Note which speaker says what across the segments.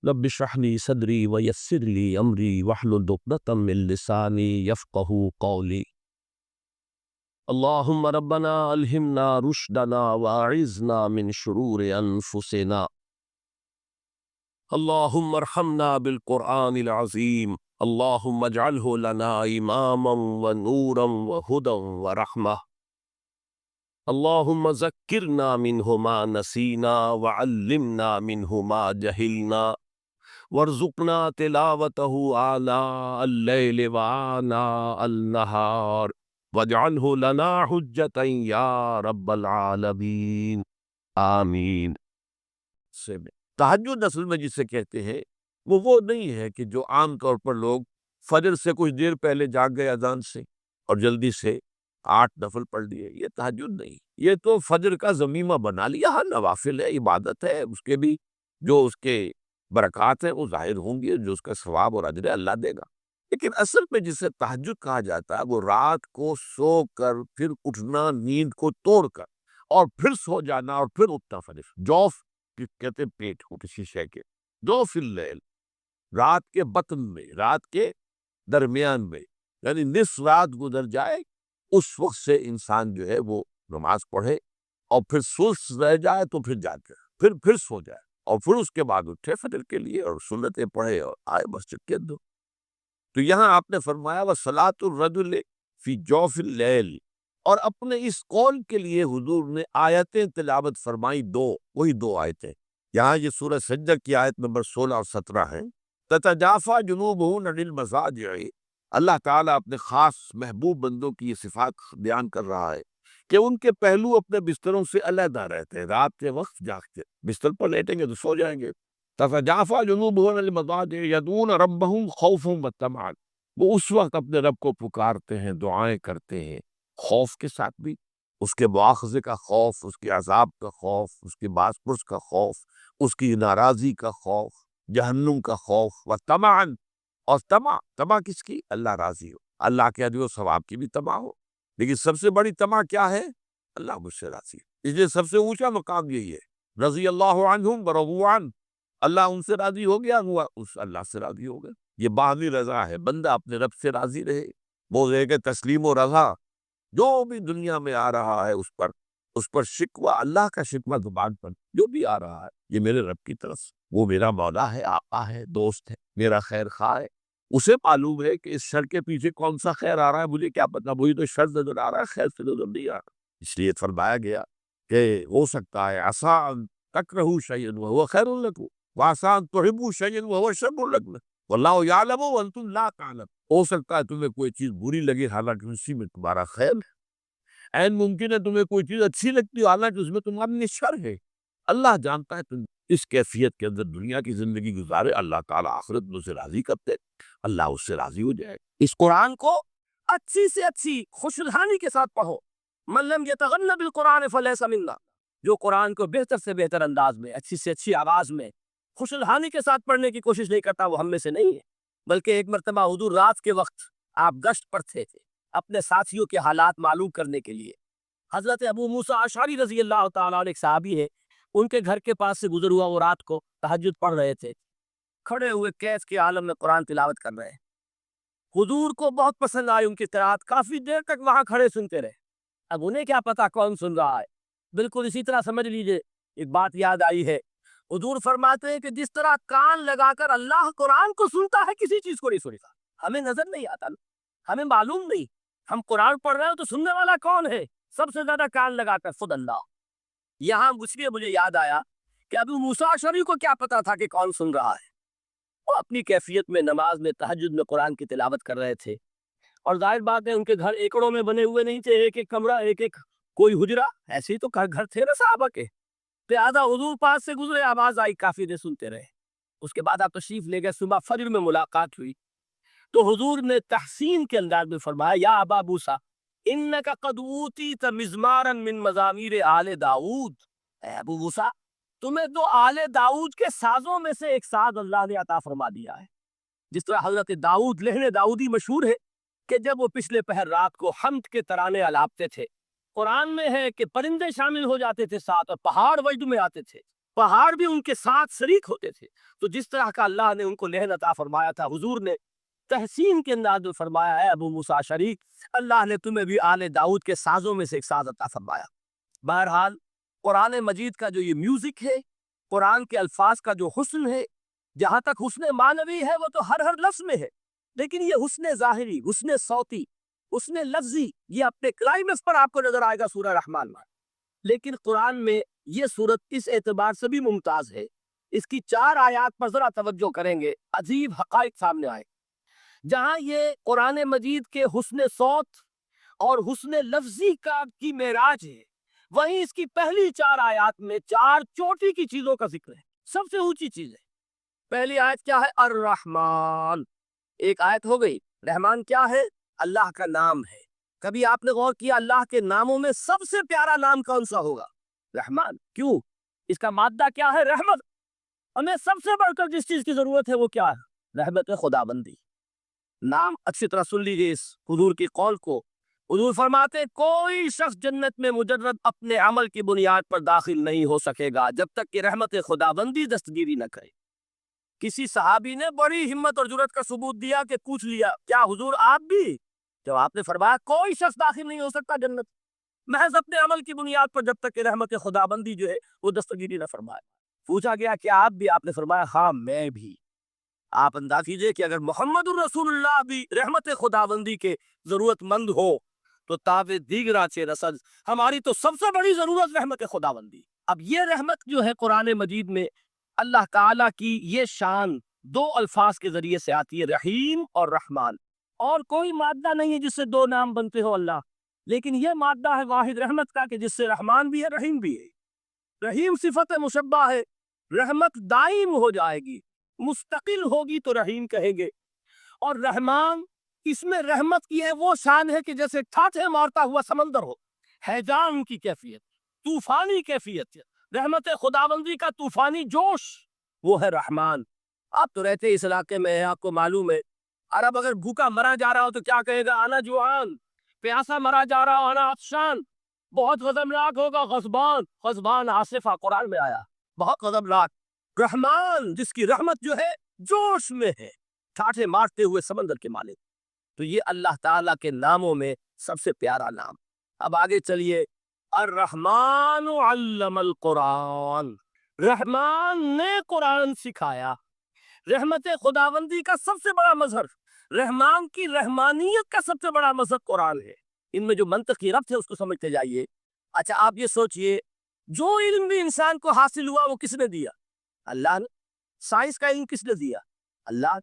Speaker 1: رب اشرح لي صدري ويسر لي أمري واحلل عقدة من لساني يفقهوا قولي. اللهم ربنا ألهمنا رشدنا وأعذنا من شرور أنفسنا. اللهم ارحمنا بالقرآن العظيم. اللهم اجعله لنا إماما ونورا وهدى ورحمة. اللهم ذكرنا منه ما نسينا وعلمنا منه ما جهلنا وارزقنا تلاوته آناء الليل وآناء النهار واجعله لنا حجة يا رب العالمین آمین. تہجد اصل میں جسے کہتے ہیں وہ نہیں ہے کہ جو عام طور پر لوگ فجر سے کچھ دیر پہلے جاگ گئے اذان سے اور جلدی سے 8 نفل پڑھ لیے، یہ تہجد نہیں، یہ تو فجر کا ضمیمہ بنا لیا. ہاں نوافل ہے، عبادت ہے، اس کے بھی جو اس کے برکات ہیں وہ ظاہر ہوں گی، جو اس کا ثواب اور اجر اللہ دے گا. لیکن اصل میں جسے تہجد کہا جاتا ہے وہ رات کو سو کر پھر اٹھنا، نیند کو توڑ کر اور پھر سو جانا اور پھر اٹھنا. فجر جوف کہتے ہیں پیٹ کو کسی شے کے، جوف اللیل، رات کے بطن میں، رات کے درمیان میں، یعنی نصف رات گزر جائے اس وقت سے انسان جو ہے وہ نماز پڑھے اور پھر سست رہ جائے تو پھر جاگے، پھر سو جائے اور پھر اس کے بعد اٹھے فجر کے لیے اور سنتیں پڑھے اور آئے مسجد کے اندر. تو یہاں آپ نے فرمایا وَصَلَاةُ الرَّجُلِ فِي جَوْفِ اللَّيْلِ، اور اپنے اس قول کے لیے حضور نے آیتیں تلاوت فرمائی، وہی دو آیتیں. یہاں یہ سورہ سجدہ کی آیت نمبر 16 اور 17 ہیں. تَتَجَافَىٰ جُنُوبُهُمْ عَنِ الْمَضَاجِعِ، اللہ تعالیٰ اپنے خاص محبوب بندوں کی یہ صفات بیان کر رہا ہے کہ ان کے پہلو اپنے بستروں سے علیحدہ رہتے ہیں، رات کے وقت جاگتے، بستر پر لیٹیں گے تو سو جائیں گے. تَتَجَافَىٰ جُنُوبُهُمْ عَنِ الْمَضَاجِعِ يَدْعُونَ رَبَّهُمْ خَوْفًا وَطَمَعًا، وہ اس وقت اپنے رب کو پکارتے ہیں، دعائیں کرتے ہیں، خوف کے ساتھ بھی، اس کے مواخذے کا خوف، اس کے عذاب کا خوف، اس کے باز پرس کا خوف، اس کی ناراضی کا خوف، جہنم کا خوف، وَطَمَعًا، اور طمع کس کی؟ اللہ راضی ہو، اللہ کے اجر و ثواب کی بھی طمع ہو. لیکن سب سے بڑی طمع کیا ہے؟ اللہ مجھ سے راضی ہے. اس لیے سب سے اونچا مقام یہی ہے، رضی اللہ عنہم ورضوا عنہ، اللہ ان سے راضی ہو گیا، وہ اس اللہ سے راضی ہو گئے. یہ باہمی رضا ہے، بندہ اپنے رب سے راضی رہے، وہ ہے کہ تسلیم و رضا جو بھی دنیا میں آ رہا ہے اس پر شکوہ، اللہ کا شکوہ زبان پر جو بھی آ رہا ہے یہ میرے رب کی طرف سے، وہ میرا مولا ہے، آقا ہے، دوست ہے، میرا خیر خواہ ہے. اسے معلوم ہے کہ اس شر کے پیچھے کون سا خیر آ رہا ہے، مجھے کیا پتا، وہی تو شر نظر آ رہا ہے، خیر سے نظر نہیں آ رہا. اس لیے فرمایا گیا کہ ہو سکتا ہے عسیٰ ان تکرہوا شیئا وہو خیر لکم وعسیٰ ان تحبوا شیئا وہو شر لکم واللہ یعلم وانتم لا تعلمون. ہو سکتا ہے تمہیں کوئی چیز بری لگے حالانکہ اسی میں تمہارا خیر ہے، عین ممکن ہے تمہیں کوئی چیز اچھی لگتی ہو حالانکہ اس میں تمہارا شر ہے. اللہ جانتا ہے تم اس کیفیت کے اندر دنیا کی زندگی گزارے، اللہ تعالیٰ آخرت میں اسے راضی کرتے، اللہ اس سے راضی ہو جائے. اس قرآن کو اچھی سے اچھی خوشحالی کے ساتھ پڑھو. من لم یتغن بالقرآن فلیس منا، جو قرآن کو بہتر سے بہتر انداز میں، اچھی سے اچھی آواز میں، خوشحالی کے ساتھ پڑھنے کی کوشش نہیں کرتا وہ ہم میں سے نہیں ہے. بلکہ ایک مرتبہ حضور رات کے وقت آپ گشت پر تھے اپنے ساتھیوں کے حالات معلوم کرنے کے لیے. حضرت ابو موسیٰ اشعری رضی اللہ تعالیٰ عنہ ایک صحابی ہے، ان کے گھر کے پاس سے گزر ہوا، وہ رات کو تہجد پڑھ رہے تھے، کھڑے ہوئے کیف کے عالم میں قرآن تلاوت کر رہے ہیں. حضور کو بہت پسند آئی ان کی قرات، کافی دیر تک وہاں کھڑے سنتے رہے. اب انہیں کیا پتا کون سن رہا ہے، بالکل اسی طرح سمجھ لیجئے ایک بات یاد آئی ہے. حضور فرماتے ہیں کہ جس طرح کان لگا کر اللہ قرآن کو سنتا ہے کسی چیز کو نہیں سنتا، ہمیں نظر نہیں آتا، ہمیں معلوم نہیں، ہم قرآن پڑھ رہے ہیں تو سننے والا کون ہے؟ سب سے زیادہ کان لگا کر خود اللہ. یہاں مجھے یاد آیا کہ ابو موسیٰ اشعری کو کیا پتا تھا کہ کون سن رہا ہے. وہ اپنی کیفیت میں نماز میں تہجد میں قرآن کی تلاوت کر رہے تھے، اور ظاہر بات ہے ان کے گھر ایکڑوں میں بنے ہوئے نہیں تھے، ایک ایک کمرہ، ایک ایک کوئی حجرہ، ایسے ہی تو گھر تھے نا صحابہ کے. لہٰذا حضور پاس سے گزرے، آواز آئی، کافی دیر سنتے رہے. اس کے بعد آپ تشریف لے گئے، صبح فجر میں ملاقات ہوئی تو حضور نے تحسین کے انداز میں فرمایا یا ابا موسیٰ انک قد اوتیت مزمارا من مزامیر آل داؤد. اے ابو موسیٰ، تمہیں تو آل داؤد کے سازوں میں سے ایک ساز اللہ نے عطا فرما دیا ہے. جس طرح حضرت داؤد، لہن داؤدی مشہور ہے کہ جب وہ پچھلے پہر رات کو حمد کے ترانے الاپتے تھے، قرآن میں ہے کہ پرندے شامل ہو جاتے تھے ساتھ اور پہاڑ وجد میں آتے تھے.
Speaker 2: پہاڑ بھی ان کے ساتھ شریک ہوتے تھے. تو جس طرح کا اللہ نے ان کو لہن عطا فرمایا تھا، حضور نے تحسین کے انداز میں فرمایا ہے ابو موسیٰ اشعری، اللہ نے تمہیں بھی آل داؤد کے سازوں میں سے ایک ساز عطا فرمایا. بہرحال قرآن مجید کا جو یہ میوزک ہے، قرآن کے الفاظ کا جو حسن ہے، جہاں تک حسن معنوی ہے وہ تو ہر لفظ میں ہے، لیکن یہ حسن ظاہری، حسن صوتی، حسن لفظی، یہ اپنے کلائمیکس پر آپ کو نظر آئے گا سورہ رحمان میں. لیکن قرآن میں یہ صورت اس اعتبار سے بھی ممتاز ہے، اس کی 4 آیات پر ذرا توجہ کریں گے، عجیب حقائق سامنے آئے. جہاں یہ قرآن مجید کے حسن صوت اور حسن لفظی کی معراج ہے، وہیں اس کی پہلی 4 آیات میں 4 چوٹی کی چیزوں کا ذکر ہے، سب سے اونچی چیز ہے. پہلی آیت کیا ہے؟ الرحمن. ایک آیت ہو گئی. رحمان کیا ہے؟ اللہ کا نام ہے. کبھی آپ نے غور کیا اللہ کے ناموں میں سب سے پیارا نام کون سا ہوگا؟ رحمان. کیوں؟ اس کا مادہ کیا ہے؟ رحمت. ہمیں سب سے بڑھ کر جس چیز کی ضرورت ہے وہ کیا ہے؟ رحمت خدا بندی. نام اچھی طرح سن لیجیے اس حضور کی قول کو. حضور فرماتے کوئی شخص جنت میں مجرد اپنے عمل کی بنیاد پر داخل نہیں ہو سکے گا جب تک کہ رحمت خدا بندی دستگیری نہ کرے. کسی صحابی نے بڑی ہمت اور جرأت کا ثبوت دیا کہ پوچھ لیا کیا حضور آپ بھی؟ جب آپ نے فرمایا کوئی شخص داخل نہیں ہو سکتا جنت محض اپنے عمل کی بنیاد پر جب تک کہ رحمت خدا بندی جو ہے وہ دستگیری نہ فرمائے. پوچھا گیا کیا آپ بھی؟ آپ نے فرمایا ہاں میں بھی. آپ انداز کیجئے کہ اگر محمد الرسول اللہ بھی رحمت خداوندی کے ضرورت مند ہو تو تاب دیگرہ چے رسد ہماری تو سب سے بڑی ضرورت رحمت خداوندی. اب یہ رحمت جو ہے قرآن مجید میں اللہ تعالیٰ کی یہ شان 2 الفاظ کے ذریعے سے آتی ہے، رحیم اور رحمان. اور کوئی مادہ نہیں ہے جس سے 2 نام بنتے ہو اللہ، لیکن یہ مادہ ہے واحد رحمت کا کہ جس سے رحمان بھی ہے رحیم بھی ہے. رحیم صفت مشبہ ہے، رحمت دائم ہو جائے گی، مستقل ہوگی تو رحیم کہیں گے. اور رحمان اس میں رحمت کی ہے وہ شان ہے کہ جیسے ٹھاٹھے مارتا ہوا سمندر ہو، ہیجان کی کیفیت، طوفانی کیفیت، رحمت خداوندی کا طوفانی جوش، وہ ہے رحمان. آپ تو رہتے اس علاقے میں، آپ کو معلوم ہے عرب اگر بھوکا مرا جا رہا ہو تو کیا کہے گا؟ انا جوعان. پیاسا مرا جا رہا ہو انا عطشان. بہت غضبناک ہوگا غضبان. غضبان آصفہ قرآن میں آیا، بہت غضبناک. رحمان جس کی رحمت جو ہے جوش میں ہے، ٹھاٹھے مارتے ہوئے سمندر کے مالک. تو یہ اللہ تعالیٰ کے ناموں میں سب سے پیارا نام. اب آگے چلیے. الرحمن علم القرآن. رحمان نے قرآن سکھایا. رحمت خداوندی کا سب سے بڑا مظہر، رحمان کی رحمانیت کا سب سے بڑا مظہر قرآن ہے. ان میں جو منطقی ربط ہے اس کو سمجھتے جائیے. اچھا آپ یہ سوچئے جو علم بھی انسان کو حاصل ہوا وہ کس نے دیا؟ اللہ نے. سائنس کا علم کس نے دیا؟ اللہ.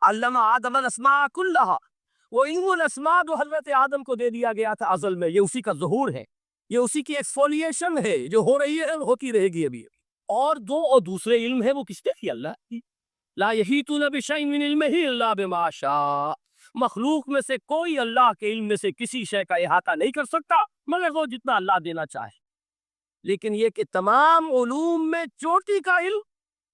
Speaker 2: علم آدم الاسماء کلہا. وہ علم الاسماء جو حضرت آدم کو دے دیا گیا تھا ازل میں، یہ اسی کا ظہور ہے، یہ اسی کی ایکسفولیشن ہے جو ہو رہی ہے، ہوتی رہے گی ابھی. اور دوسرے علم ہے وہ کس نے کی؟ اللہ کی. لا یحیطون بشیء من علمہ الا بما شاء. مخلوق میں سے کوئی اللہ کے علم میں سے کسی شے کا احاطہ نہیں کر سکتا مگر وہ جتنا اللہ دینا چاہے. لیکن یہ کہ تمام علوم میں چوٹی کا علم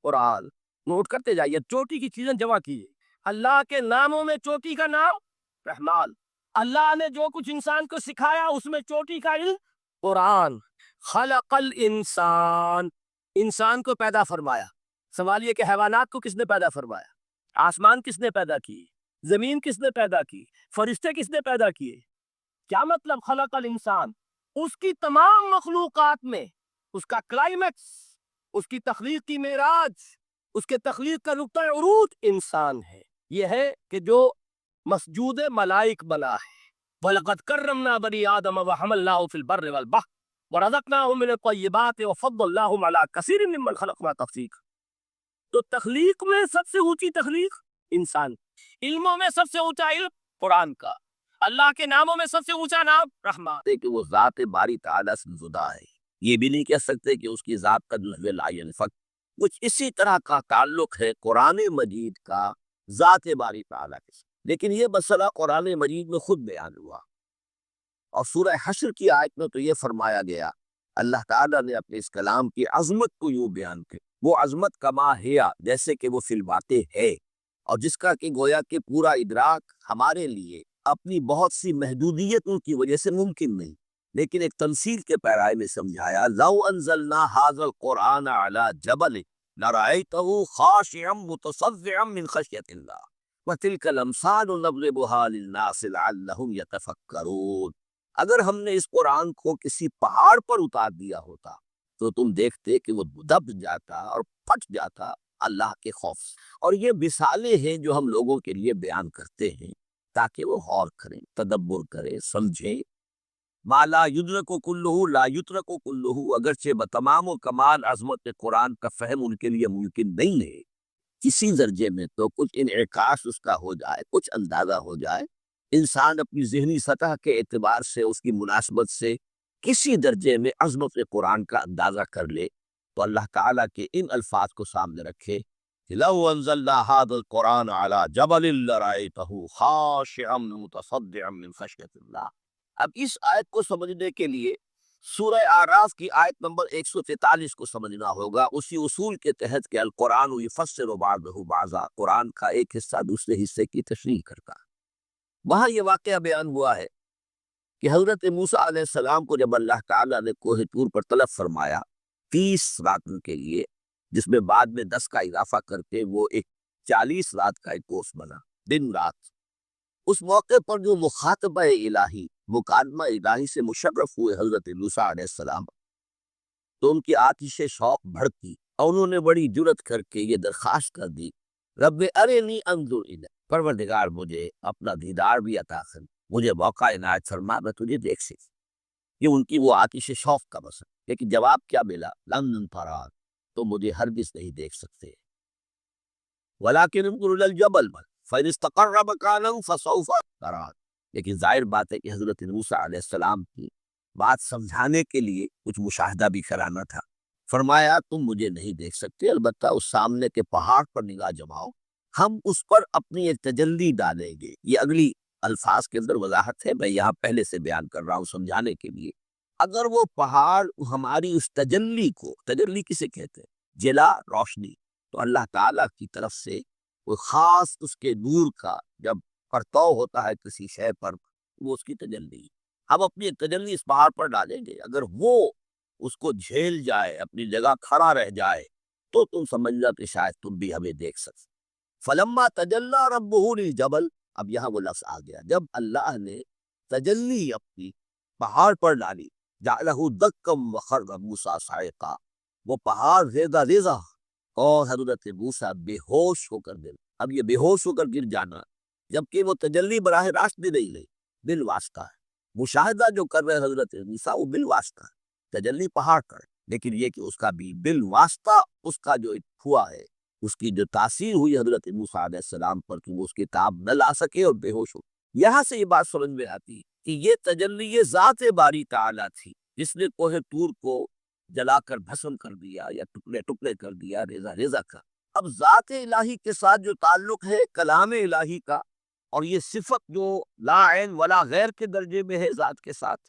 Speaker 2: قرآن. نوٹ کرتے جائیے، چوٹی کی چیزیں جمع کیجیے. اللہ کے ناموں میں چوٹی کا نام رحمان. اللہ نے جو کچھ انسان کو سکھایا اس میں چوٹی کا علم قرآن. خلق الانسان. انسان کو پیدا فرمایا. سوال یہ کہ حیوانات کو کس نے پیدا فرمایا؟ آسمان کس نے پیدا کی؟ زمین کس نے پیدا کی؟ فرشتے کس نے پیدا کیے؟ کیا مطلب خلق الانسان؟ اس کی تمام مخلوقات میں اس کا کلائمیکس، اس کی تخلیق کی معراج، اس کے تخلیق کا نقطہ عروج انسان ہے. یہ ہے کہ جو مسجود ملائک بنا ہے. وَلَقَدْ كَرَّمْنَا بَنِي آدَمَ وَحَمَلْنَاهُمْ فِي الْبَرِّ وَالْبَحْرِ وَرَزَقْنَاهُمْ مِنَ الطَّيِّبَاتِ وَفَضَّلْنَاهُمْ عَلَىٰ كَثِيرٍ مِّمَّنْ خَلَقْنَا تَفْضِيلًا. تو تخلیق میں سب سے اونچی تخلیق انسان. علموں میں سب سے اونچا علم قرآن کا. اللہ کے ناموں میں سب سے اونچا نام رحمان. کہ وہ ذات باری تعالیٰ سے جدا ہے. یہ بھی نہیں کہہ سکتے کہ اس کی ذات کا جو لا ينفك. کچھ اسی طرح کا تعلق ہے قرآن مجید کا ذات باری تعالیٰ کے ساتھ. لیکن یہ مسئلہ قرآن مجید میں خود بیان ہوا، اور سورہ حشر کی آیت میں تو یہ فرمایا گیا، اللہ تعالیٰ نے اپنے اس کلام کی عظمت کو یوں بیان کیا، وہ عظمت کما ہیا جیسے کہ وہ فی الواقع ہے، اور جس کا کہ گویا کہ پورا ادراک ہمارے لیے اپنی بہت سی محدودیتوں کی وجہ سے ممکن نہیں.
Speaker 1: لیکن ایک تمثیل کے پیرائے میں سمجھایا لو انزلنا ھذا القرآن علی جبل لرأیتہ خاشعا متصدعا من خشیۃ اللہ وتلک الامثال نضربها للناس لعلهم یتفکرون۔ اگر ہم نے اس قرآن کو کسی پہاڑ پر اتار دیا ہوتا تو تم دیکھتے کہ وہ دب جاتا اور پھٹ جاتا اللہ کے خوف سے۔ اور یہ مثالیں ہیں جو ہم لوگوں کے لیے بیان کرتے ہیں تاکہ وہ غور کریں، تدبر کریں، سمجھیں۔ ما لا یدرک کلہ لا یترک کلہ، اگرچہ بتمام و کمال عظمت قرآن کا فہم ان کے لیے ممکن نہیں ہے، کسی درجے میں تو کچھ انعکاس اس کا ہو جائے، کچھ اندازہ ہو جائے، انسان اپنی ذہنی سطح کے اعتبار سے اس کی مناسبت سے کسی درجے میں عظمت قرآن کا اندازہ کر لے تو اللہ تعالیٰ کے ان الفاظ کو سامنے رکھے کہ لو انزلنا ھذا القرآن علی جبل لرأیتہ خاشعا متصدعا من خشیۃ اللہ۔ اب اس آیت کو سمجھنے کے لیے سورہ اعراف کی آیت نمبر 143 کو سمجھنا ہوگا، اسی اصول کے تحت کہ القرآن یفسر بعضہ بعضا، قرآن کا ایک حصہ دوسرے حصے کی تشریح کرتا ہے۔ وہاں یہ واقعہ بیان ہوا ہے کہ حضرت موسیٰ علیہ السلام کو جب اللہ تعالیٰ نے کوہ طور پر طلب فرمایا 30 راتوں کے لیے، جس میں بعد میں 10 کا اضافہ کرتے وہ ایک 40 رات کا ایک کورس بنا، دن رات۔ اس موقع پر جو مخاطبہ الہی، مکالمہ الہی سے مشرف ہوئے حضرت موسیٰ علیہ السلام، تو ان کی آتش شوق بھڑکی اور انہوں نے بڑی جرت کر کے یہ درخواست کر دی، رب ارنی انظر الیک، پروردگار مجھے اپنا دیدار بھی عطا کر، مجھے موقع عنایت فرما، میں تجھے دیکھ سکوں۔ یہ ان کی وہ آتش شوق کا مسئلہ، لیکن جواب کیا ملا؟ لن تران، تو مجھے ہرگز نہیں دیکھ سکتے، ولکن انظر الی الجبل فإن استقر مکانہ فسوف تران۔ لیکن ظاہر بات ہے کہ حضرت موسیٰ علیہ السلام کی بات سمجھانے کے لیے کچھ مشاہدہ بھی کرانا تھا۔ فرمایا تم مجھے نہیں دیکھ سکتے، البتہ اس سامنے کے پہاڑ پر نگاہ جماؤ، ہم اس پر اپنی ایک تجلی ڈالیں گے۔ یہ اگلی الفاظ کے اندر وضاحت ہے، میں یہاں پہلے سے بیان کر رہا ہوں سمجھانے کے لیے۔ اگر وہ پہاڑ ہماری اس تجلی کو، تجلی کسے کہتے ہیں؟ جلا، روشنی، تو اللہ تعالیٰ کی طرف سے کوئی خاص اس کے نور کا جب پرتو ہوتا ہے کسی شے پر، وہ اس کی تجلی ہے۔ ہم اپنی ایک تجلی اس پہاڑ پر ڈالیں گے، اگر وہ اس کو جھیل جائے، اپنی جگہ کھڑا رہ جائے، تو تم سمجھنا کہ شاید تم بھی ہمیں دیکھ سکتے۔ فلما تجلی ربہ للجبل، اب یہاں وہ لفظ آ گیا، جب اللہ نے تجلی اپنی پہاڑ پر ڈالی، جعلہ دکا وخر موسیٰ صعقا، وہ پہاڑ ریزہ ریزہ اور حضرت موسیٰ بے ہوش ہو کر گر۔ اب یہ بے ہوش ہو کر گر جانا، جبکہ وہ تجلی براہ راست بھی نہیں گئی، بالواسطہ ہے۔ مشاہدہ جو کر رہے حضرت موسیٰ وہ بالواسطہ ہے، تجلی پہاڑ کر، لیکن یہ کہ اس کا بھی بالواسطہ اس کا جو ہوا ہے، اس کی جو تاثیر ہوئی حضرت موسیٰ علیہ السلام پر کہ وہ اس کی تاب نہ لا سکے اور بے ہوش ہو۔ یہاں سے یہ بات سمجھ میں آتی کہ یہ تجلی یہ ذات باری تعالیٰ تھی جس نے کوہ طور کو جلا کر بھسم کر دیا یا ٹکڑے ٹکڑے کر دیا، ریزہ ریزہ کا۔ اب ذات الہی کے ساتھ جو تعلق ہے کلام الہی کا، اور یہ صفت جو لا عین ولا غیر کے درجے میں ہے ذات کے ساتھ،